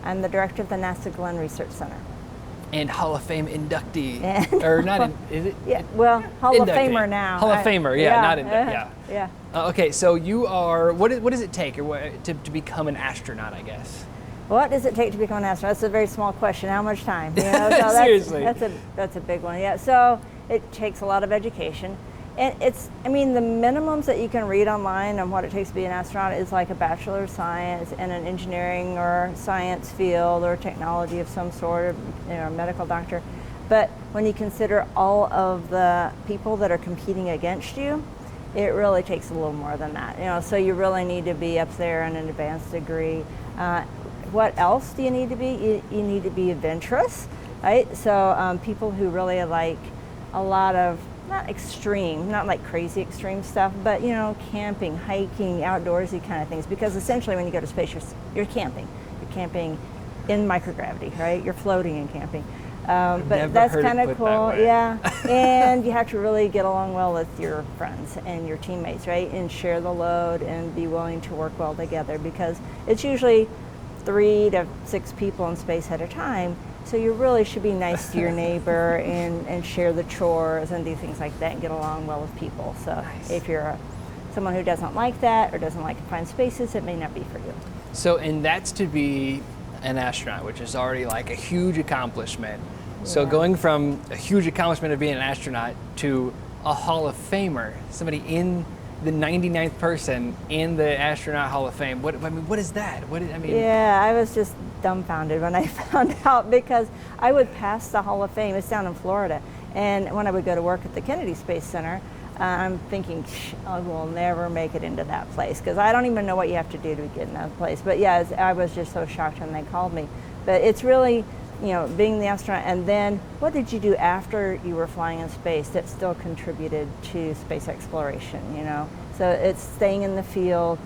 I'm the director of the NASA Glenn Research Center. And Hall of Fame inductee, or not? Is it? Yeah, well, Hall inductee. of Famer now. Hall of Famer, yeah, not inductee. Yeah. Yeah. Okay, so you are. What does it take to become an astronaut? I guess. What does it take to become an astronaut? That's a very small question. How much time? You know, so Seriously. That's a big one. Yeah. So it takes a lot of education. And the minimums that you can read online on what it takes to be an astronaut is like a Bachelor of Science in an engineering or science field or technology of some sort, or a medical doctor. But when you consider all of the people that are competing against you, it really takes a little more than that. So you really need to be up there in an advanced degree. What else do you need to be? You need to be adventurous, right? So people who really like a lot of, not extreme, not like crazy extreme stuff, but camping, hiking, outdoorsy kind of things. Because essentially when you go to space, you're camping. You're camping in microgravity, right? You're floating and camping. But that's kind of cool, yeah. And you have to really get along well with your friends and your teammates, right? And share the load and be willing to work well together, because it's usually 3 to 6 people in space at a time. So you really should be nice to your neighbor and share the chores and do things like that and get along well with people. So nice. If you're someone who doesn't like that or doesn't like confined spaces, it may not be for you. So, and that's to be an astronaut, which is already like a huge accomplishment. Yeah. So going from a huge accomplishment of being an astronaut to a Hall of Famer, somebody in the 99th person in the Astronaut Hall of Fame. What is that? Yeah, I was just dumbfounded when I found out, because I would pass the Hall of Fame. It's down in Florida, and when I would go to work at the Kennedy Space Center, I'm thinking, I will never make it into that place, because I don't even know what you have to do to get in that place. But yeah, I was just so shocked when they called me. But it's really, being the astronaut, and then what did you do after you were flying in space that still contributed to space exploration, So it's staying in the field,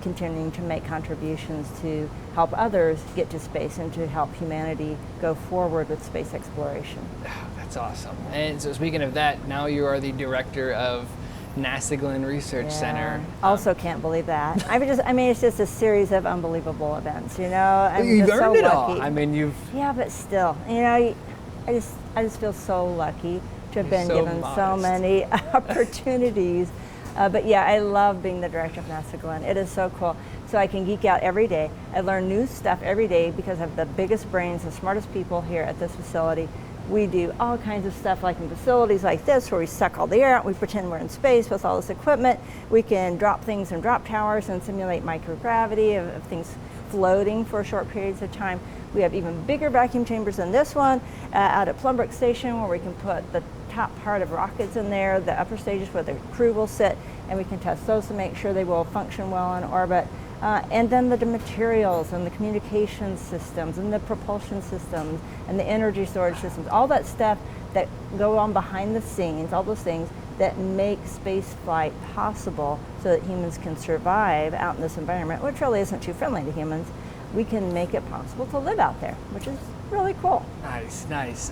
continuing to make contributions to help others get to space and to help humanity go forward with space exploration. That's awesome. And so speaking of that, now you are the director of NASA Glenn Research Center. Also can't believe that. It's just a series of unbelievable events, You've earned it all. Yeah, but still, I just feel so lucky to have been given so many opportunities. But yeah, I love being the director of NASA Glenn. It is so cool. So I can geek out every day. I learn new stuff every day because I have the biggest brains, the smartest people here at this facility. We do all kinds of stuff like in facilities like this where we suck all the air out, we pretend we're in space with all this equipment. We can drop things in drop towers and simulate microgravity of things floating for short periods of time. We have even bigger vacuum chambers than this one out at Plumbrook Station, where we can put the top part of rockets in there, the upper stages where the crew will sit, and we can test those to make sure they will function well in orbit. And then the materials and the communication systems and the propulsion systems and the energy storage systems, all that stuff that go on behind the scenes, all those things that make space flight possible so that humans can survive out in this environment, which really isn't too friendly to humans. We can make it possible to live out there, which is really cool. Nice.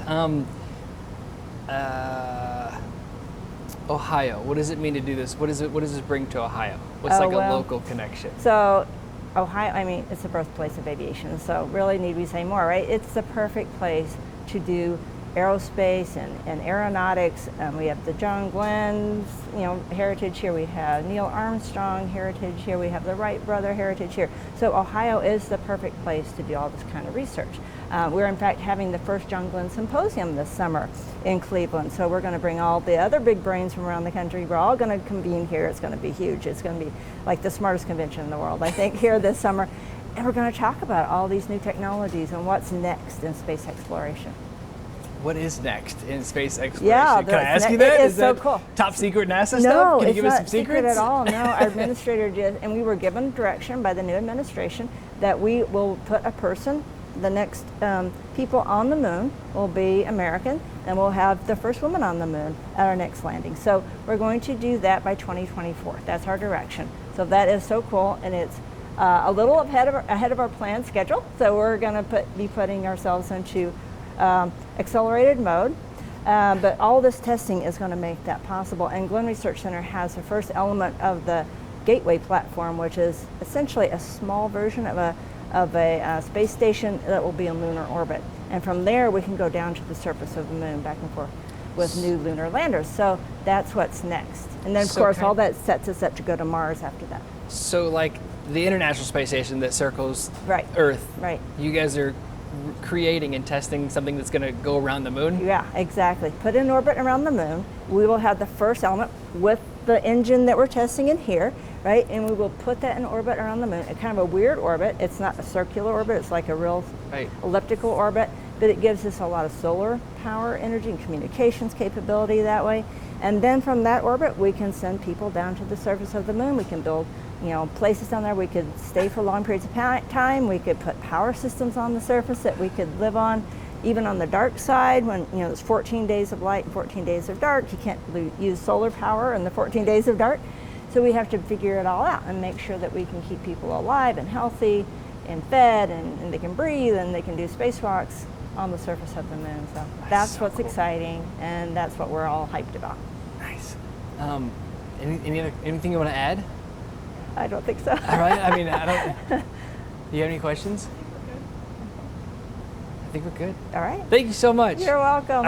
Ohio, what does it mean to do this? What does this bring to Ohio? What's a local connection? So Ohio, it's the birthplace of aviation, so really need we say more, right? It's the perfect place to do aerospace and aeronautics. We have the John Glenn's, heritage here. We have Neil Armstrong heritage here. We have the Wright brother heritage here. So Ohio is the perfect place to do all this kind of research. We're in fact having the first John Glenn Symposium this summer in Cleveland. So we're going to bring all the other big brains from around the country. We're all going to convene here. It's going to be huge. It's going to be like the smartest convention in the world, I think, here this summer. And we're going to talk about all these new technologies and what's next in space exploration. What is next in space exploration? Yeah, can I ask you that? Is so cool. Top secret NASA stuff? No, Can you it's give us not some secret secrets? at all. No, our administrator did, and we were given direction by the new administration that we will put a person. The next people on the moon will be American, and we'll have the first woman on the moon at our next landing. So we're going to do that by 2024. That's our direction. So that is so cool, and it's a little ahead of our planned schedule. So we're going to be putting ourselves into accelerated mode, but all this testing is going to make that possible. And Glenn Research Center has the first element of the Gateway platform, which is essentially a small version of a of a space station that will be in lunar orbit. And from there, we can go down to the surface of the moon, back and forth, with new lunar landers. So that's what's next. And then, of course, all that sets us up to go to Mars after that. So, like the International Space Station that circles Right. Earth, Right. you guys are creating and testing something that's going to go around the moon? Yeah, exactly. Put in orbit around the moon. We will have the first element with the engine that we're testing in here, right? And we will put that in orbit around the moon. It's kind of a weird orbit. It's not a circular orbit. It's like a real elliptical orbit, but it gives us a lot of solar power, energy, and communications capability that way. And then from that orbit, we can send people down to the surface of the moon. We can build, places down there. We could stay for long periods of time. We could put power systems on the surface that we could live on, even on the dark side when, it's 14 days of light and 14 days of dark. You can't use solar power in the 14 days of dark. So we have to figure it all out and make sure that we can keep people alive and healthy and fed and they can breathe and they can do spacewalks on the surface of the moon. So that's so what's cool. Exciting, and that's what we're all hyped about. Nice. Anything you want to add? I don't think so. All right. I mean, I don't. Do you have any questions? I think we're good. All right. Thank you so much. You're welcome.